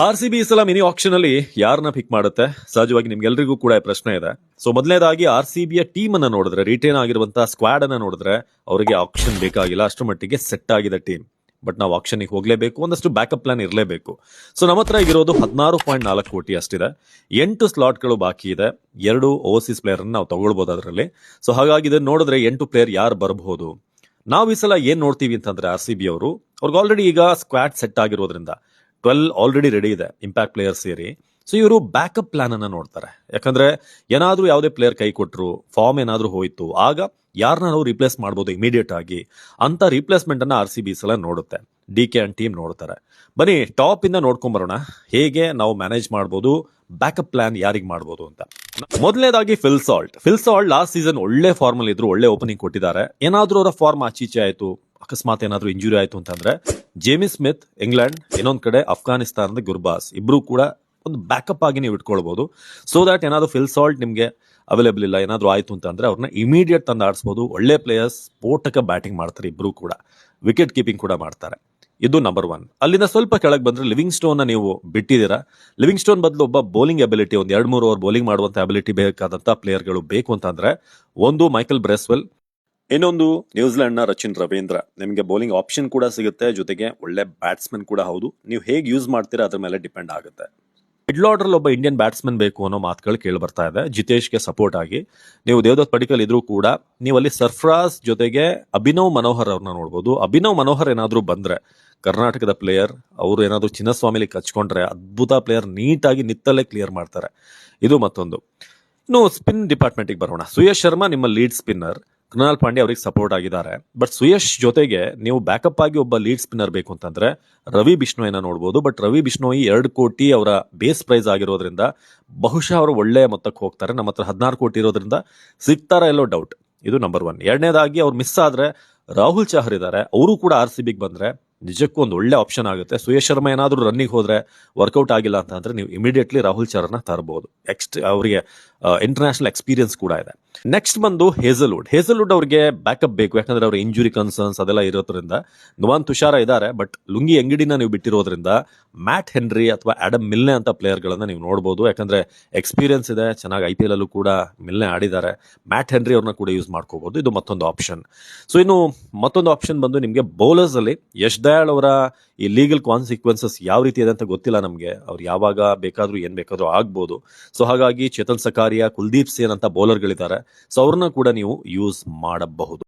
RCB ಈ ಸಲ mini action ಅಲ್ಲಿ ಯಾರನ್ನ ಪಿಕ್ ಮಾಡುತ್ತೆ? ಸಹಜವಾಗಿ ನಿಮ್ಗೆಲ್ರಿಗೂ ಕೂಡ ಈ ಪ್ರಶ್ನೆ ಇದೆ. ಸೊ ಮೊದಲನೇದಾಗಿ RCBಯ ಟೀಮ್ ಅನ್ನ ನೋಡಿದ್ರೆ, ರಿಟೇನ್ ಆಗಿರುವಂತಹ ಸ್ಕ್ವಾಡ್ ಅನ್ನ ನೋಡಿದ್ರೆ ಅವರಿಗೆ ಆಕ್ಷನ್ ಬೇಕಾಗಿಲ್ಲ, ಅಷ್ಟರ ಮಟ್ಟಿಗೆ ಸೆಟ್ ಆಗಿದೆ ಟೀಮ್. ಬಟ್ ನಾವು ಆಕ್ಷನ್ ಹೋಗ್ಲೇಬೇಕು, ಒಂದಷ್ಟು ಬ್ಯಾಕಪ್ ಪ್ಲಾನ್ ಇರಲೇಬೇಕು. ಸೊ ನಮ್ಮ ಹತ್ರ ಇರೋದು 16.4 ಕೋಟಿ ಅಷ್ಟಿದೆ. 8 ಸ್ಲಾಟ್ಗಳು ಬಾಕಿ ಇದೆ. 2 ಓವರ್ಸೀಸ್ ಪ್ಲೇಯರ್ ನಾವು ತಗೊಳ್ಬಹುದು ಅದರಲ್ಲಿ. ಸೊ ಹಾಗಾಗಿ ಇದನ್ನ ನೋಡಿದ್ರೆ 8 ಪ್ಲೇಯರ್ ಯಾರು ಬರಬಹುದು? ನಾವು ಈ ಸಲ ಏನ್ ನೋಡ್ತೀವಿ ಅಂತಂದ್ರೆ RCB ಅವ್ರಿಗೆ ಆಲ್ರೆಡಿ ಈಗ ಸ್ಕ್ವಾಡ್ ಸೆಟ್ ಆಗಿರೋದ್ರಿಂದ 12 ಆಲ್ರೆಡಿ ರೆಡಿ ಇದೆ, ಇಂಪ್ಯಾಕ್ಟ್ ಪ್ಲೇಯರ್ ಸೇರಿ. ಸೊ ಇವರು ಬ್ಯಾಕಪ್ ಪ್ಲಾನ್ ಅನ್ನ ನೋಡ್ತಾರೆ. ಯಾಕಂದ್ರೆ ಏನಾದ್ರೂ ಯಾವುದೇ ಪ್ಲೇಯರ್ ಕೈ ಕೊಟ್ಟರು, ಫಾರ್ಮ್ ಏನಾದ್ರೂ ಹೋಯ್ತು, ಆಗ ಯಾರನ್ನ ನಾವು ರಿಪ್ಲೇಸ್ ಮಾಡ್ಬೋದು ಇಮಿಡಿಯೇಟ್ ಆಗಿ ಅಂತ ರಿಪ್ಲೇಸ್ಮೆಂಟ್ ಅನ್ನ RCB ಸಲ ನೋಡುತ್ತೆ. DK ಅಂಡ್ ಟೀಮ್ ನೋಡ್ತಾರೆ. ಬನ್ನಿ ಟಾಪ್ ಇಂದ ನೋಡ್ಕೊಂಡ್ ಬರೋಣ, ಹೇಗೆ ನಾವು ಮ್ಯಾನೇಜ್ ಮಾಡ್ಬೋದು, ಬ್ಯಾಕಪ್ ಪ್ಲಾನ್ ಯಾರಿಗೆ ಮಾಡ್ಬೋದು ಅಂತ. ಮೊದಲನೇದಾಗಿ ಫಿಲ್ ಸಾಲ್ಟ್ ಲಾಸ್ಟ್ ಸೀಸನ್ ಒಳ್ಳೆ ಫಾರ್ಮ್ ಅಲ್ಲಿ ಇದ್ರು, ಒಳ್ಳೆ ಓಪನಿಂಗ್ ಕೊಟ್ಟಿದ್ದಾರೆ. ಏನಾದ್ರೂ ಅವರ ಫಾರ್ಮ್ ಆಚೀಚೆ ಆಯ್ತು, ಅಕಸ್ಮಾತ್ ಏನಾದ್ರೂ ಇಂಜುರಿ ಆಯ್ತು ಅಂತಂದ್ರೆ ಜೇಮಿ ಸ್ಮಿತ್ ಇಂಗ್ಲೆಂಡ್, ಇನ್ನೊಂದ್ ಕಡೆ ಅಫ್ಘಾನಿಸ್ತಾನದ ಗುರ್ಬಾಸ್, ಇಬ್ರು ಕೂಡ ಒಂದು ಬ್ಯಾಕಪ್ ಆಗಿ ನೀವು ಇಟ್ಕೊಳ್ಬಹುದು. ಸೊ ದಟ್ ಏನಾದ್ರು ಫಿಲ್ ಸಾಲ್ಟ್ ನಿಮ್ಗೆ ಅವೈಲೇಬಲ್ ಇಲ್ಲ, ಏನಾದ್ರು ಆಯ್ತು ಅಂತಂದ್ರೆ ಅವ್ರನ್ನ ಇಮಿಡಿಯೇಟ್ ತಂದು ಆಡಿಸಬಹುದು. ಒಳ್ಳೆ ಪ್ಲೇಯರ್ಸ್, ಸ್ಫೋಟಕ ಬ್ಯಾಟಿಂಗ್ ಮಾಡ್ತಾರೆ ಇಬ್ರು ಕೂಡ, ವಿಕೆಟ್ ಕೀಪಿಂಗ್ ಕೂಡ ಮಾಡ್ತಾರೆ. ಇದು ನಂಬರ್ 1. ಅಲ್ಲಿಂದ ಸ್ವಲ್ಪ ಕೆಳಗೆ ಬಂದ್ರೆ ಲಿವಿಂಗ್ ಸ್ಟೋನ್ ನೀವು ಬಿಟ್ಟಿದ್ದೀರಾ. ಲಿವಿಂಗ್ ಸ್ಟೋನ್ ಬದಲು ಒಬ್ಬ ಬೌಲಿಂಗ್ ಅಬಿಲಿಟಿ, ಒಂದು 2-3 ಓವರ್ ಬೌಲಿಂಗ್ ಮಾಡುವಂತ ಅಬಿಲಿಟಿ ಬೇಕಾದಂತ ಪ್ಲೇಯರ್ಗಳು ಬೇಕು ಅಂತಂದ್ರೆ ಒಂದು ಮೈಕಲ್ ಬ್ರೆಸ್ವೆಲ್, ಇನ್ನೊಂದು ನ್ಯೂಜಿಲೆಂಡ್ ನ ರಚಿನ್ ರವೀಂದ್ರ. ನಿಮಗೆ ಬೌಲಿಂಗ್ ಆಪ್ಷನ್ ಕೂಡ ಸಿಗುತ್ತೆ, ಜೊತೆಗೆ ಒಳ್ಳೆ ಬ್ಯಾಟ್ಸ್ಮನ್ ಕೂಡ ಹೌದು. ನೀವು ಹೇಗೆ ಯೂಸ್ ಮಾಡ್ತೀರಾ ಅದ್ರ ಮೇಲೆ ಡಿಪೆಂಡ್ ಆಗುತ್ತೆ. ಮಿಡ್ಲ್ ಆರ್ಡರ್ ಒಬ್ಬ ಇಂಡಿಯನ್ ಬ್ಯಾಟ್ಸ್ಮನ್ ಬೇಕು ಅನ್ನೋ ಮಾತುಗಳು ಕೇಳಿ ಬರ್ತಾ ಇದೆ. ಜಿತೇಶ್ಗೆ ಸಪೋರ್ಟ್ ಆಗಿ ನೀವು ದೇವದತ್ ಪಡಿಕಲ್ ಇದ್ರೂ ಕೂಡ ನೀವು ಅಲ್ಲಿ ಸರ್ಫರಾಜ್ ಜೊತೆಗೆ ಅಭಿನವ್ ಮನೋಹರ್ ಅವ್ರನ್ನ ನೋಡ್ಬೋದು. ಅಭಿನವ್ ಮನೋಹರ್ ಏನಾದ್ರೂ ಬಂದ್ರೆ, ಕರ್ನಾಟಕದ ಪ್ಲೇಯರ್, ಅವರು ಏನಾದ್ರು ಚಿನ್ನಸ್ವಾಮಿಲಿ ಕಚ್ಕೊಂಡ್ರೆ ಅದ್ಭುತ ಪ್ಲೇಯರ್, ನೀಟಾಗಿ ನಿತ್ತಲ್ಲೇ ಕ್ಲಿಯರ್ ಮಾಡ್ತಾರೆ. ಇದು ಮತ್ತೊಂದು. ಇನ್ನು ಸ್ಪಿನ್ ಡಿಪಾರ್ಟ್ಮೆಂಟ್ಗೆ ಬರೋಣ. ಸುಯಶ್ ಶರ್ಮಾ ನಿಮ್ಮ ಲೀಡ್ ಸ್ಪಿನ್ನರ್, ಕೃಣಾಲ್ ಪಾಂಡ್ಯ ಅವರಿಗೆ ಸಪೋರ್ಟ್ ಆಗಿದ್ದಾರೆ. ಬಟ್ ಸುಯಶ್ ಜೊತೆಗೆ ನೀವು ಬ್ಯಾಕಪ್ ಆಗಿ ಒಬ್ಬ ಲೀಡ್ ಸ್ಪಿನ್ನರ್ ಬೇಕು ಅಂತಂದ್ರೆ ರವಿ ಬಿಷ್ಣೋಯಿನ ನೋಡಬಹುದು. ಬಟ್ ರವಿ ಬಿಷ್ಣೋಯಿ 2 ಕೋಟಿ ಅವರ ಬೇಸ್ ಪ್ರೈಸ್ ಆಗಿರೋದ್ರಿಂದ ಬಹುಶಃ ಅವರು ಒಳ್ಳೆಯ ಮೊತ್ತಕ್ಕೆ ಹೋಗ್ತಾರೆ. ನಮ್ಮ ಹತ್ರ 16 ಕೋಟಿ ಇರೋದ್ರಿಂದ ಸಿಗ್ತಾರ ಎಲ್ಲೋ ಡೌಟ್. ಇದು ನಂಬರ್ 1. ಎರಡನೇದಾಗಿ ಅವ್ರು ಮಿಸ್ ಆದ್ರೆ ರಾಹುಲ್ ಚಹರ್ ಇದ್ದಾರೆ, ಅವರು ಕೂಡ RCBಗೆ ಬಂದ್ರೆ ನಿಜಕ್ಕೂ ಒಂದು ಒಳ್ಳೆ ಆಪ್ಷನ್ ಆಗುತ್ತೆ. ಸುಯಶ್ ಶರ್ಮಾ ಏನಾದ್ರೂ ರನ್ನಿಗೆ ಹೋದ್ರೆ ವರ್ಕೌಟ್ ಆಗಿಲ್ಲ ಅಂತಂದ್ರೆ ನೀವು ಇಮಿಡಿಯೇಟ್ಲಿ ರಾಹುಲ್ ಚಹರ್ನ ತರಬಹುದು. ಅವರಿಗೆ ಇಂಟರ್ನ್ಯಾಷನಲ್ ಎಕ್ಸ್ಪೀರಿಯನ್ಸ್ ಕೂಡ ಇದೆ. ನೆಕ್ಸ್ಟ್ ಬಂದು ಹೇಸಲ್ವುಡ್ ಅವ್ರಿಗೆ ಬ್ಯಾಕಪ್ ಬೇಕು, ಯಾಕಂದ್ರೆ ಅವ್ರ ಇಂಜುರಿ ಕನ್ಸರ್ನ್ಸ್ ಅದೆಲ್ಲ ಇರೋದ್ರಿಂದ. ನುವಾನ್ ತುಷಾರ ಇದ್ದಾರೆ, ಬಟ್ ಲುಂಗಿ ಅಂಗಡಿನ ನೀವು ಬಿಟ್ಟಿರೋದ್ರಿಂದ ಮ್ಯಾಟ್ ಹೆನ್ರಿ ಅಥವಾ ಆಡಮ್ ಮಿಲ್ನೆ ಅಂತ ಪ್ಲೇಯರ್ ಗಳನ್ನ ನೀವು ನೋಡಬಹುದು. ಯಾಕಂದ್ರೆ ಎಕ್ಸ್ಪೀರಿಯನ್ಸ್ ಇದೆ, ಚೆನ್ನಾಗಿ IPL ಅಲ್ಲೂ ಕೂಡ ಮಿಲ್ನೆ ಆಡಿದ್ದಾರೆ. ಮ್ಯಾಟ್ ಹೆನ್ರಿ ಅವ್ರನ್ನ ಕೂಡ ಯೂಸ್ ಮಾಡ್ಕೋಬಹುದು. ಇದು ಮತ್ತೊಂದು ಆಪ್ಷನ್. ಸೊ ಇನ್ನು ಮತ್ತೊಂದು ಆಪ್ಷನ್ ಬಂದು ನಿಮಗೆ ಬೌಲರ್ಸ್ ಅಲ್ಲಿ ಯಶ್ ದಯಾಳ್ ಅವರ ಈ ಲೀಗಲ್ ಕಾನ್ಸಿಕ್ವೆನ್ಸಸ್ ಯಾವ ರೀತಿ ಇದೆ ಅಂತ ಗೊತ್ತಿಲ್ಲ ನಮಗೆ. ಅವ್ರು ಯಾವಾಗ ಬೇಕಾದ್ರೂ ಏನ್ ಬೇಕಾದ್ರೂ ಆಗ್ಬೋದು. ಸೊ ಹಾಗಾಗಿ ಚೇತನ್ ಸಕಾರಿಯಾ, ಕುಲ್ದೀಪ್ ಸೇನ್ ಅಂತ ಬೌಲರ್ಗಳಿದ್ದಾರೆ. ಸೊ ಅವ್ರನ್ನ ಕೂಡ ನೀವು ಯೂಸ್ ಮಾಡಬಹುದು.